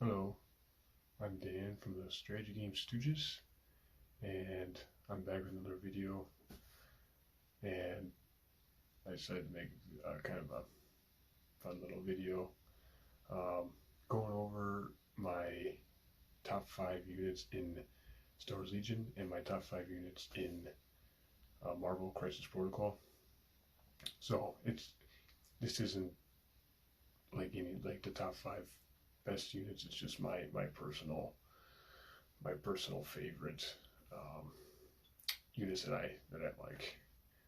Hello, I'm Dan from the Strategy Game Stooges, and I'm back with another video. And I decided to make kind of a fun little video, going over my top 5 units in Star Wars Legion and my top 5 units in Marvel Crisis Protocol. So this isn't like the top 5 best units. It's just my personal favorite units that I like.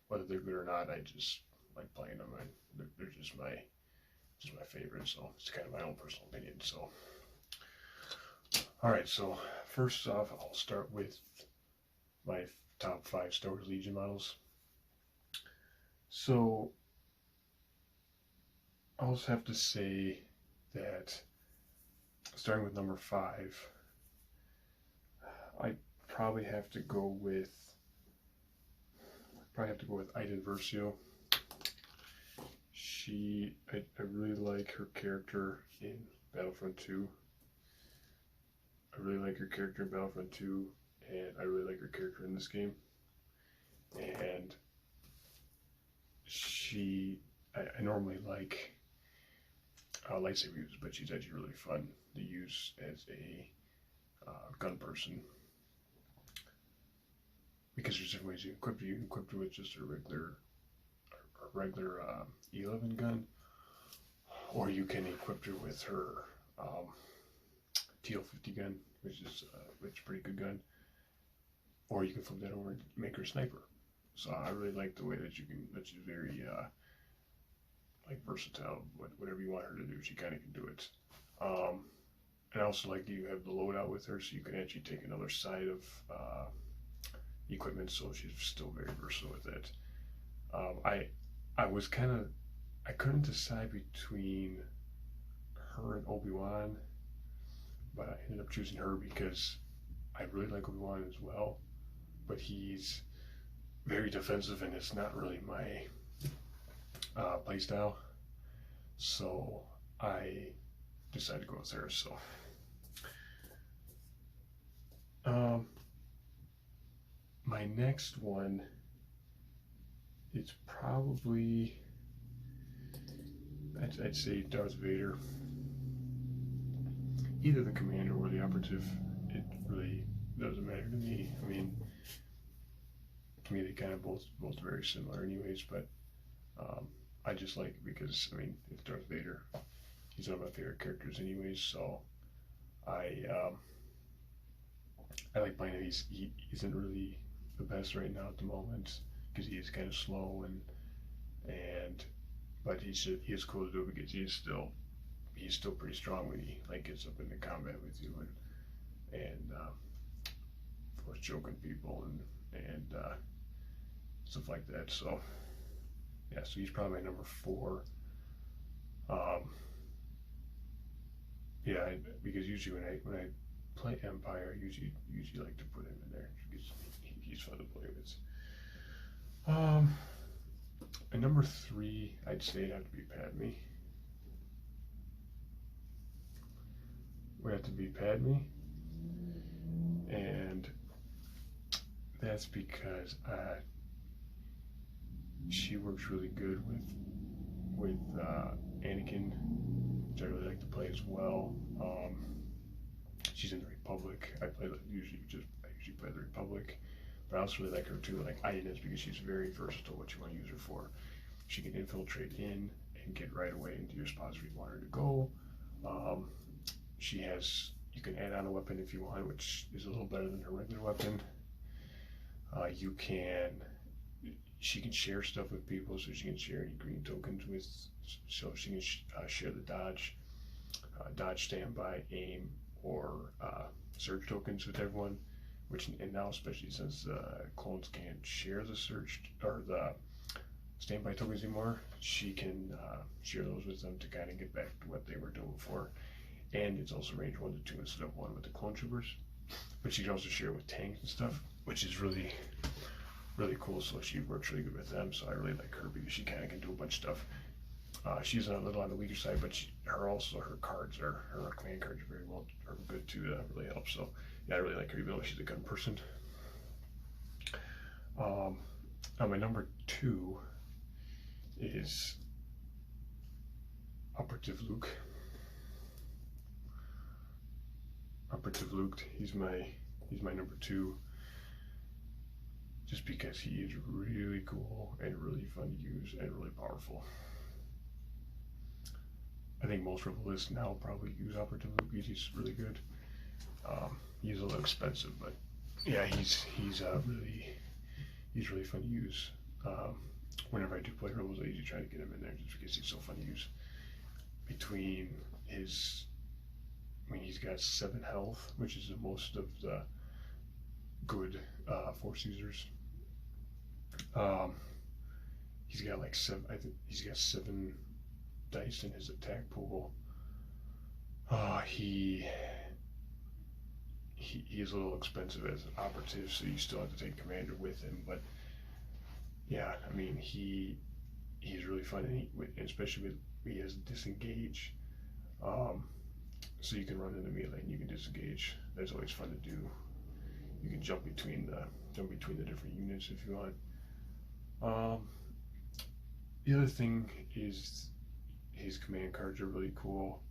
Whether they're good or not, I just like playing them, and they're just my favorite. So it's kind of my own personal opinion. So all right, so first off, I'll start with my top 5 Star Wars Legion models. So I also have to say that starting with number 5, I probably have to go with Ida Versio. I really like her character in Battlefront 2. I really like her character in Battlefront 2, and I really like her character in this game. And I normally like lightsaber use, but she's actually really fun to use as a gun person, because there's different ways you equip her. You can equip her with just a regular E11 gun, or you can equip her with her TL50 gun, which is a pretty good gun, or you can flip that over and make her a sniper. So I really like the way that she's very like versatile. Whatever you want her to do, she kind of can do it. And I also like that you have the loadout with her, so you can actually take another side of equipment, so she's still very versatile with it. I couldn't decide between her and Obi-Wan, but I ended up choosing her because I really like Obi-Wan as well, but he's very defensive, and it's not really my playstyle, so I decided to go with her. So my next one is probably, I'd say Darth Vader. Either the commander or the operative, it really doesn't matter to me. I mean, to me they kind of both very similar anyways, but I just like it because, I mean, it's Darth Vader. He's one of my favorite characters anyways, so I like playing him. He isn't really the best right now at the moment because he is kind of slow, but he is cool to do because he's still pretty strong when he gets up into combat with you, and of course choking people and stuff like that. So yeah, so he's probably my number 4. Yeah, because usually when I play Empire, I usually like to put him in there because he's fun to play with. And number 3, I'd say it'd have to be Padme. Would have to be Padme, and that's because she works really good with Anakin, which I really like to play as well. She's in the Republic. I usually play the Republic, but I also really like her too, like Ines, because she's very versatile what you want to use her for. She can infiltrate in and get right away into your spots where you want her to go. You can add on a weapon if you want, which is a little better than her regular weapon. She can share stuff with people, so she can share any green tokens so she can share the dodge, standby, aim, or surge tokens with everyone. And now, especially since clones can't share the surge or the standby tokens anymore, she can share those with them to kind of get back to what they were doing before. And it's also range 1 to 2 instead of 1 with the clone troopers. But she can also share with tanks and stuff, which is really cool. So she works really good with them. So I really like her because she kind of can do a bunch of stuff. She's a little on the weaker side, but her cards her command cards are are good too. That really helps. So yeah, I really like her, even though she's a gun person. My number 2 is Operative Luke. Operative Luke. He's my number 2. Just because he is really cool and really fun to use and really powerful. I think most Rebelists now probably use Operative Luke because he's really good. He's a little expensive, but yeah, he's really fun to use. Whenever I do play Rebels, I usually try to get him in there just because he's so fun to use. Between his, he's got 7 health, which is the most of the good Force users. He's got like 7. I think he's got 7 dice in his attack pool. He is a little expensive as an operative, so you still have to take commander with him. But yeah, I mean he's really fun, and especially with he has disengage, so you can run into melee and you can disengage. That's always fun to do. You can jump between the different units if you want. The other thing is his command cards are really cool,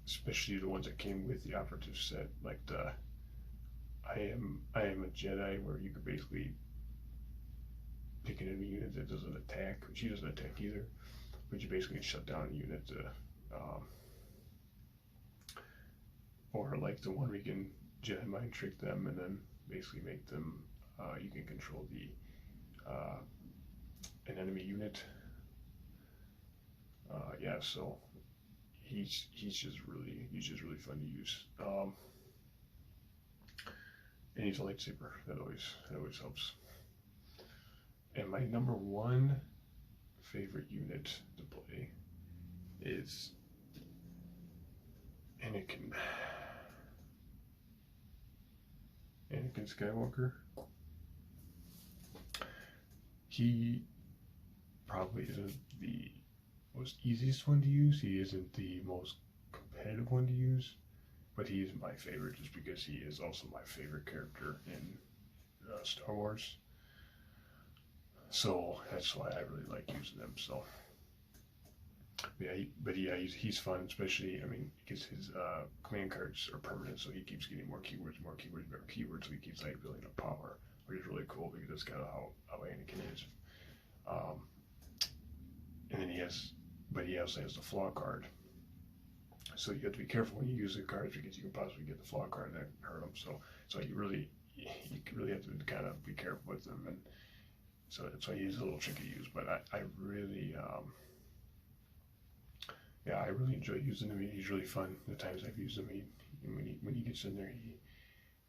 especially the ones that came with the operative set, like the I am a Jedi, where you could basically pick an enemy unit that doesn't attack. She doesn't attack either, but you basically shut down a unit to, or like the one where you can Jedi mind trick them and then basically make them, you can control the an enemy unit. Yeah, so he's just really fun to use. And he's a lightsaber. That always helps. And my number 1 favorite unit to play is Anakin Skywalker. He probably isn't the most easiest one to use. He isn't the most competitive one to use, but he is my favorite just because he is also my favorite character in Star Wars. So that's why I really like using him. So yeah, he's fun, especially, because his command cards are permanent, so he keeps getting more keywords, so he keeps like building up power, which is really cool because that's kind of how Anakin is. And then he also has the flaw card, so you have to be careful when you use the cards because you can possibly get the flaw card that can hurt him. So you really have to kind of be careful with them, and so that's why he's a little tricky to use. But I really enjoy using him. He's really fun. The times I've used him, when he gets in there, he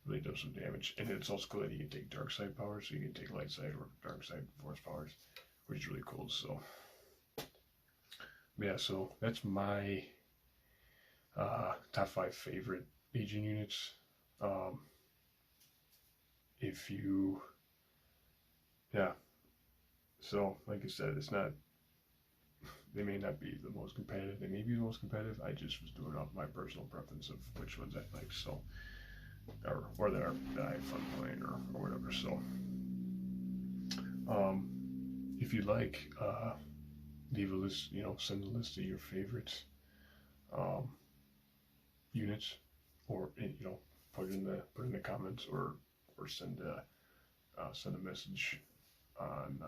really does some damage. And it's also cool that he can take dark side powers, so you can take light side or dark side force powers, which is really cool. So yeah, so that's my top 5 favorite agent units. So like I said, they may not be the most competitive. They may be the most competitive. I just was doing off my personal preference of which ones I like, so or that I have fun playing or whatever. So if you like, leave a list. Send a list of your favorite units, or put it in the comments, or send a message on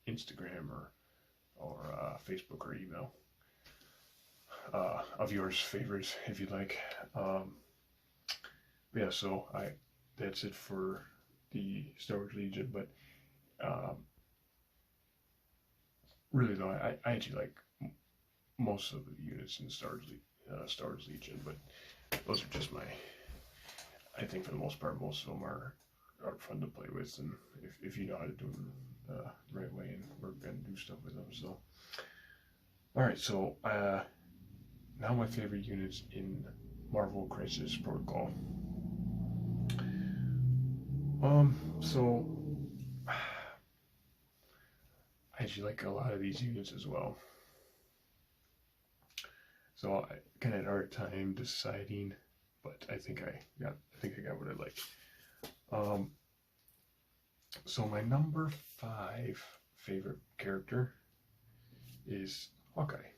Instagram or Facebook or email of yours favorites if you'd like. Yeah, so that's it for the Star Wars Legion. But really though, I actually like most of the units in Star Wars Legion, but those are just I think for the most part, most of them are fun to play with, and if you know how to do them the right way, and we're going to do stuff with them. So alright, so now my favorite units in Marvel Crisis Protocol. So I actually like a lot of these units as well. So I kind of had a hard time deciding, but I think I got what I like. So my number 5 favorite character is Hawkeye.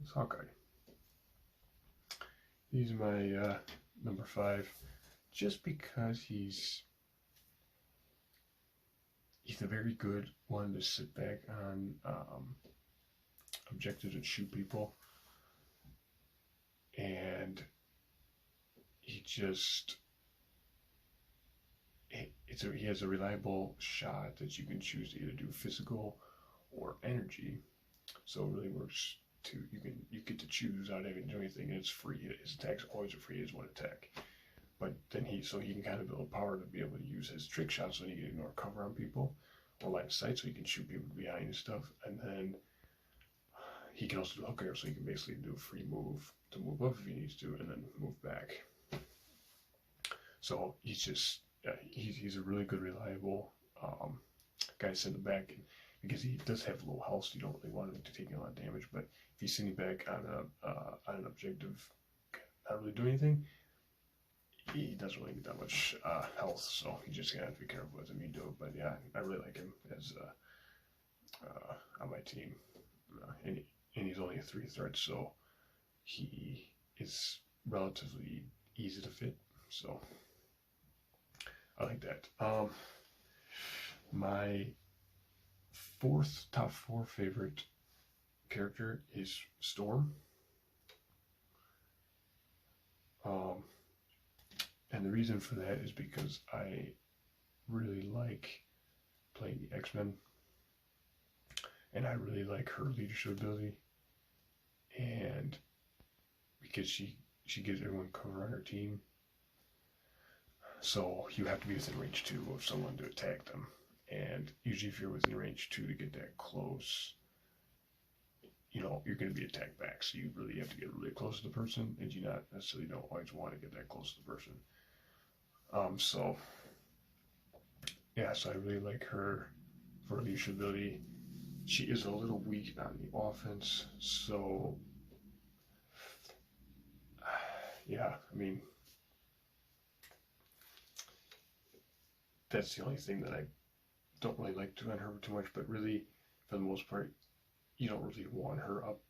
It's Hawkeye. He's my number 5, just because he's a very good one to sit back on objectives and shoot people, and he has a reliable shot that you can choose to either do physical or energy, so it really works. You get to choose without having to do anything, and it's free. His attacks always are free as one attack. But then he can kind of build power to be able to use his trick shots so he can ignore cover on people or line of sight, so he can shoot people behind and stuff. And then he can also do hook arrow, so he can basically do a free move to move up if he needs to, and then move back. So he's a really good, reliable guy to send it back, because he does have low health, so you don't really want him to take a lot of damage. But if he's sending back on an objective, not really doing anything, he doesn't really get that much health, so you just gotta have to be careful with him you do. But yeah, I really like him as on my team, and he's only a 3 threat, so he is relatively easy to fit. So I like that. My top 4 favorite character is Storm. And the reason for that is because I really like playing the X-Men, and I really like her leadership ability, and because she gives everyone cover on her team, so you have to be within range 2 of someone to attack them, and usually if you're within range 2 to get that close, you're going to be attacked back, so you really have to get really close to the person, and you not necessarily don't always want to get that close to the person. So I really like her for her leadership ability. She is a little weak on the offense, so that's the only thing that I don't really like doing on her too much. But really, for the most part, you don't really want her up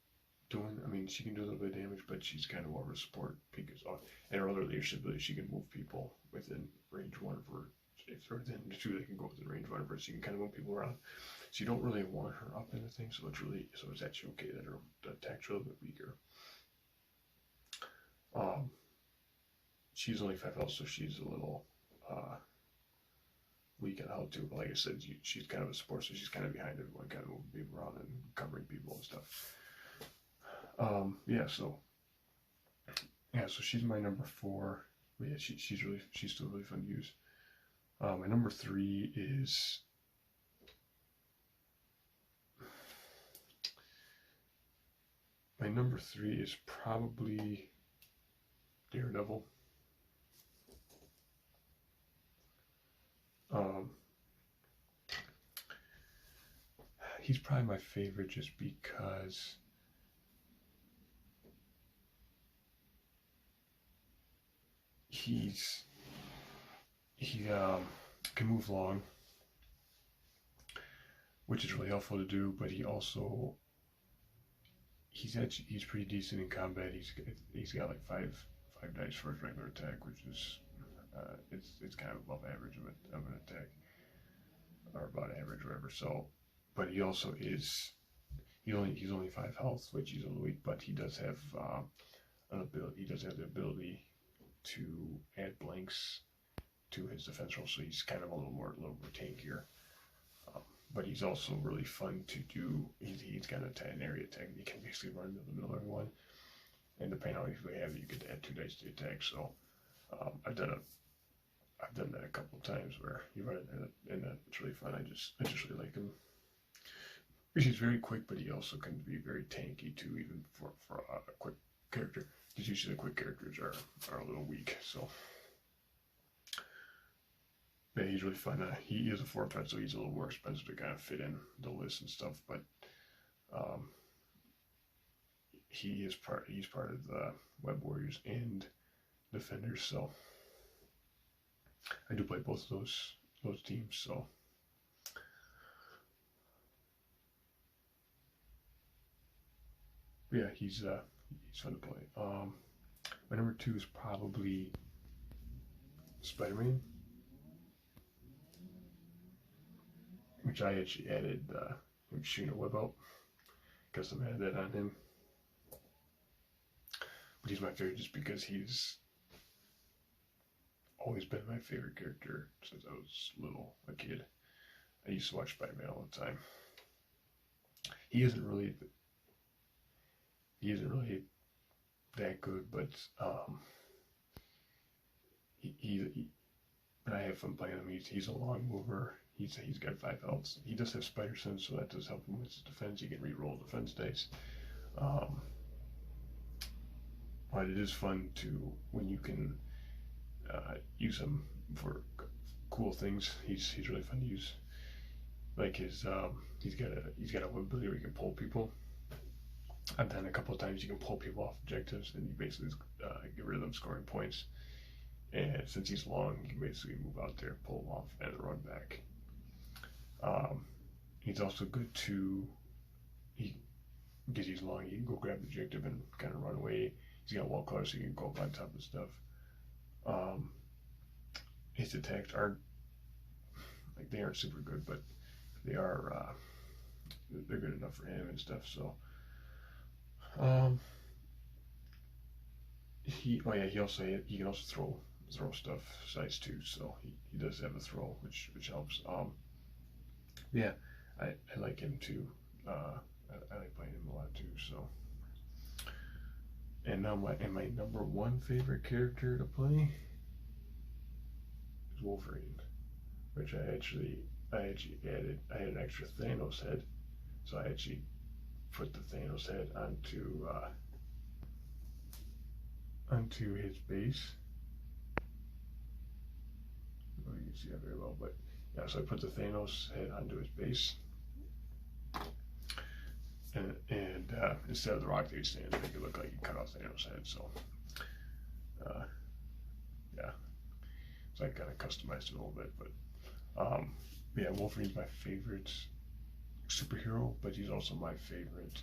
doing. She can do a little bit of damage, but she's kind of more of a support, because in her other leadership ability, she can move people within range 1 of her. If they're within 2, they can go within range 1 of her, so you can kind of move people around. So you don't really want her up in the thing, so it's actually okay that her attack's a little bit weaker. She's only 5 health, so she's a little weak in health too. But like I said, she's kind of a support, so she's kind of behind everyone, kind of moving people around and covering people and stuff. So she's my number 4. But yeah, she's still really fun to use. My number 3 is probably Daredevil. He's probably my favorite just because he can move long, which is really helpful to do, but he's pretty decent in combat. He's got like 5 dice for his regular attack, which is it's kind of above average of an attack, or about average, whatever. So, but he also he's only 5 health, which he's a little weak, but he does have an ability. He does have the ability to add blanks to his defense roll, so he's kind of a little more tankier. But he's also really fun to do. He's got an area attack. You can basically run into the middle of everyone, and depending on how you have it, you get to add 2 dice to the attack. So I've done that a couple of times where you run it, and it's really fun. I just really like him. He's very quick, but he also can be very tanky too, even for a quick character. Because usually the quick characters are a little weak. So But he's really fun. He is a 4-pet, so he's a little more expensive to kind of fit in the list and stuff. But um, he's part of the Web Warriors and Defenders. So I do play both of those teams. So yeah, he's fun to play. My number 2 is probably SpiderMan, which I actually added him shooting a web out. Custom added that on him. But he's my favorite just because he's always been my favorite character since I was a kid. I used to watch Spider-Man all the time. He isn't really that good, but but I have fun playing him. He's a long mover. He's got 5 health. He does have spider sense, so that does help him with his defense. He can re-roll defense dice. But it is fun to when you can use him for cool things. He's really fun to use. Like he's got a web ability where he can pull people. I've done a couple of times. You can pull people off objectives, and you basically get rid of them scoring points. And since he's long, you can basically move out there, pull him off, and run back. He's also good because he's long, you can go grab the objective and kind of run away. He's got wall color, so you can go up on top of stuff. His attacks aren't super good, but they are they're good enough for him and stuff. So he can also throw stuff size 2, so he does have a throw, which helps. Yeah, I like him too. I like playing him a lot too. So, and now my number 1 favorite character to play is Wolverine, which I actually added. I had an extra Thanos head, so I actually put the Thanos head onto his base. Well, you can see that very well, but yeah, so I put the Thanos head onto his base, and instead of the rock they stand, make it look like you cut off Thanos' head. So yeah, so I kind of customized it a little bit, but yeah, Wolverine's my favorite superhero, but he's also my favorite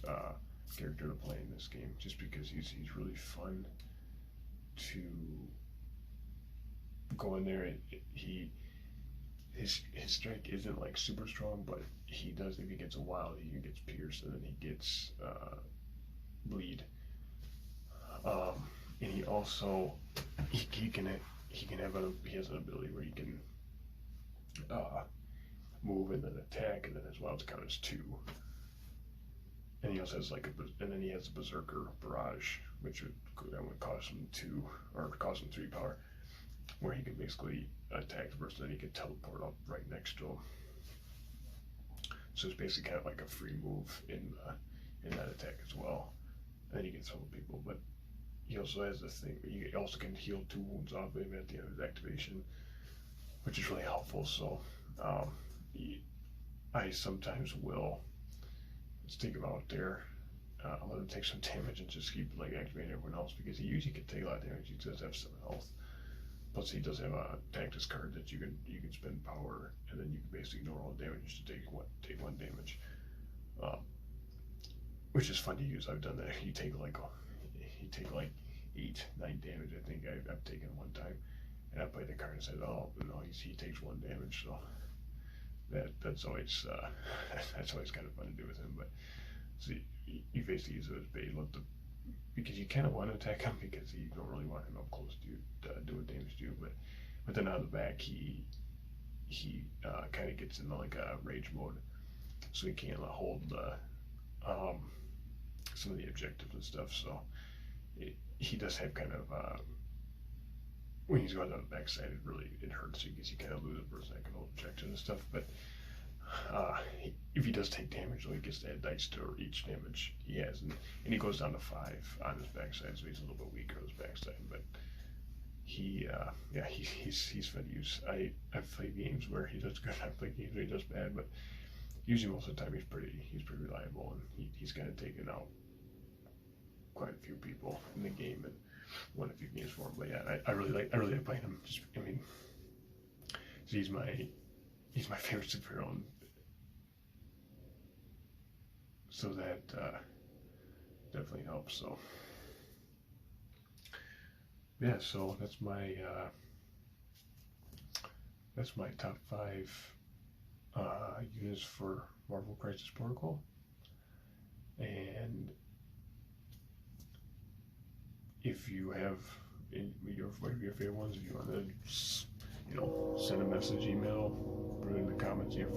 character to play in this game, just because he's really fun to go in there. His strike isn't like super strong, but he does, if he gets a wild, he gets pierced, and then he gets bleed. And he also he has an ability where he can move and then attack, and then his wilds count as 2. And he also has and then he has a Berserker Barrage, which would cost him 2 or cost him 3 power, where he can basically attack the person, and he can teleport up right next to him. So it's basically kind of like a free move in that attack as well. And then he can throw people, but he also has this thing where he also can heal 2 wounds off him at the end of his activation, which is really helpful. So I sometimes will stick him out there, let him take some damage, and just keep activating everyone else, because he usually can take a lot of damage. He does have 7 health. Plus, he does have a tactics card that you can spend power, and then you can basically ignore all damage to take 1 damage, which is fun to use. I've done that. You take 8, 9 damage. I think I've taken 1 time, and I played the card and said, "Oh no, he takes 1 damage." So that's always kind of fun to do with him. But so you basically use it as bait, because you kind of want to attack him, because you don't really want him up close to doing damage to you. But then out of the back, he kind of gets into like a rage mode, so he can't hold some of the objectives and stuff. So he does have kind of when he's going on the backside, it hurts you, because you kind of lose a person that can hold objectives and stuff. But if he does take damage, though, he gets to add dice to each damage he has, and he goes down to 5 on his backside, so he's a little bit weaker on his backside. But he's fun to use. I've played games where he does good. I've played games where he does bad, but usually most of the time he's pretty reliable, and he's kind of taken out quite a few people in the game and won a few games for him. But yeah, I really like playing him. Just, I mean, he's my favorite superhero, and so that definitely helps. So yeah, so that's my top 5 units for Marvel Crisis Protocol. And if you have your favorite ones, if you want to, send a message, email, put it in the comments your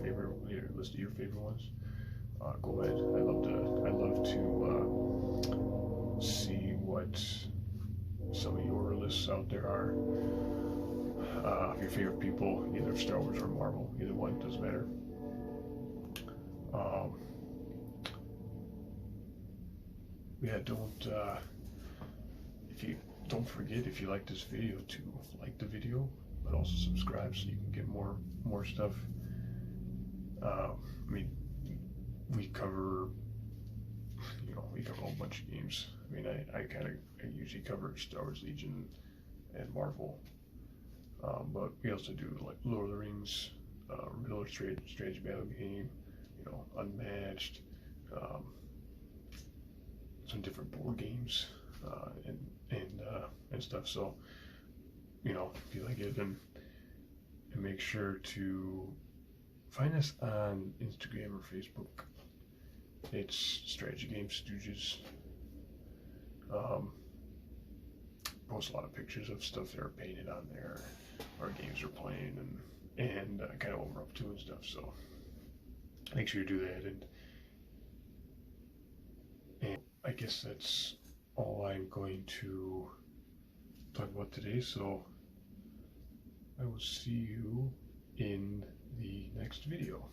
list of your favorite ones. Go ahead. I love to see what some of your lists out there are. Your favorite people, either Star Wars or Marvel, either one, doesn't matter. Yeah, don't forget, if you like this video, to like the video, but also subscribe so you can get more stuff. I mean, we cover a whole bunch of games. I mean, I usually cover Star Wars Legion and Marvel, but we also do like Lord of the Rings, Riddler Strange Battle Game, Unmatched, some different board games, and stuff. So, if you like it, and make sure to find us on Instagram or Facebook. It's Strategy Game Stooges. Post a lot of pictures of stuff that are painted on there, or games we're playing, and kind of what we're up to and stuff. So make sure you do that. And I guess that's all I'm going to talk about today. So I will see you in the next video.